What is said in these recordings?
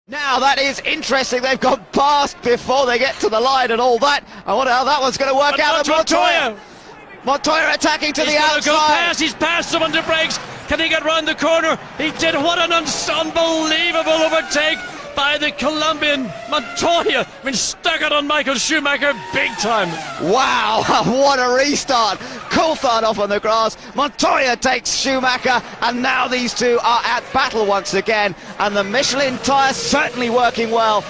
Now that is interesting, they've gone past before they get to the line and all that. I wonder how that one's going to work out. Montoya! Montoya attacking to the outside. Go past. He's passed him under brakes. Can he get round the corner? He did. What an unbelievable overtake by the Colombian Montoya. I mean, stuck it on Michael Schumacher big time. Wow, what a restart. Coulthard off on the grass. Montoya takes Schumacher, and now these two are at battle once again. And the Michelin tyre certainly working well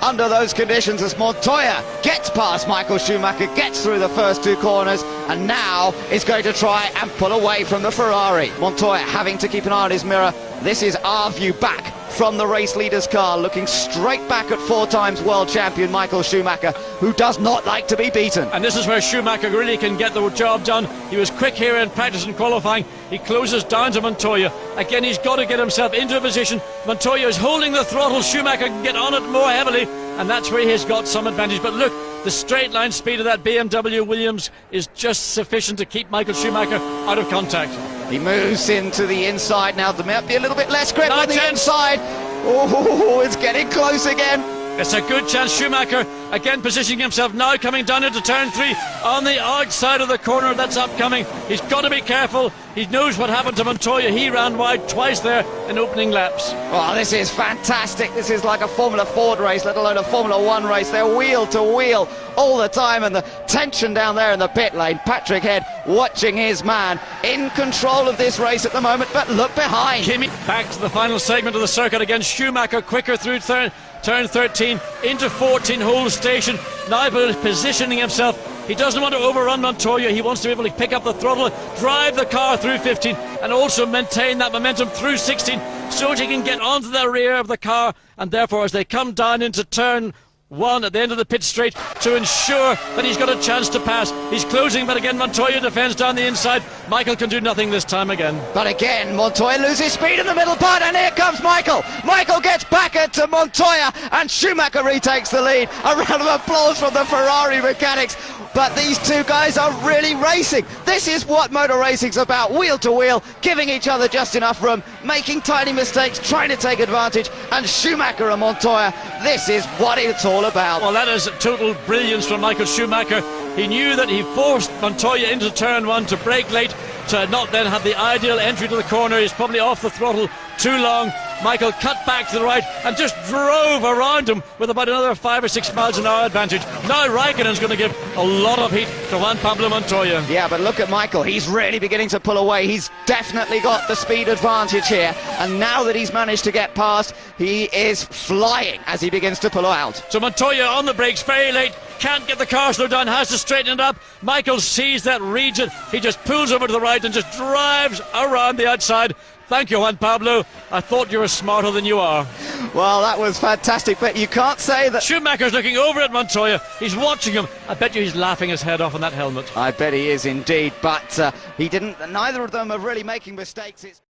under those conditions as Montoya gets past Michael Schumacher, gets through the first two corners, and now is going to try and pull away from the Ferrari. Montoya having to keep an eye on his mirror. This is our view back from the race leader's car, looking straight back at four times world champion Michael Schumacher, who does not like to be beaten. And this is where Schumacher really can get the job done. He was quick here in practice and qualifying. He closes down to Montoya. Again, he's got to get himself into a position. Montoya is holding the throttle. Schumacher can get on it more heavily, and that's where he has got some advantage. But look, the straight line speed of that BMW Williams is just sufficient to keep Michael Schumacher out of contact. He moves into the inside now. There might be a little bit less grip on the inside. Oh, it's getting close again. It's a good chance. Schumacher again positioning himself now, coming down into turn 3 on the outside of the corner that's upcoming. He's got to be careful. He knows what happened to Montoya. He ran wide twice there in opening laps. Oh, this is fantastic. This is like a Formula Ford race, let alone a Formula 1 race. They're wheel to wheel all the time, and the tension down there in the pit lane. Patrick Head watching his man in control of this race at the moment, but look behind. Kimi back to the final segment of the circuit again. Schumacher quicker through turn 13 into 14 hole station, now positioning himself. He doesn't want to overrun Montoya. He wants to be able to pick up the throttle, drive the car through 15 and also maintain that momentum through 16 so that he can get onto the rear of the car, and therefore as they come down into turn 1 at the end of the pit straight to ensure that he's got a chance to pass. He's closing, but again Montoya defends down the inside. Michael can do nothing this time again. But again Montoya loses speed in the middle part, and here comes Michael. Michael gets back into Montoya, and Schumacher retakes the lead. A round of applause from the Ferrari mechanics. But these two guys are really racing. This is what motor racing's about, wheel to wheel, giving each other just enough room, making tiny mistakes, trying to take advantage. And Schumacher and Montoya, this is what it's all about. Well, that is total brilliance from Michael Schumacher. He knew that he forced Montoya into turn 1 to brake late, to not then have the ideal entry to the corner. He's probably off the throttle too long. Michael cut back to the right and just drove around him with about another 5 or 6 miles an hour advantage. Now Raikkonen's going to give a lot of heat to Juan Pablo Montoya. Yeah, but look at Michael. He's really beginning to pull away. He's definitely got the speed advantage here. And now that he's managed to get past, he is flying as he begins to pull out. So Montoya on the brakes very late. Can't get the car slowed down, has to straighten it up. Michael sees that region. He just pulls over to the right and just drives around the outside. Thank you, Juan Pablo. I thought you were smarter than you are. Well, that was fantastic, but you can't say that... Schumacher's looking over at Montoya. He's watching him. I bet you he's laughing his head off on that helmet. I bet he is indeed, but he didn't... Neither of them are really making mistakes.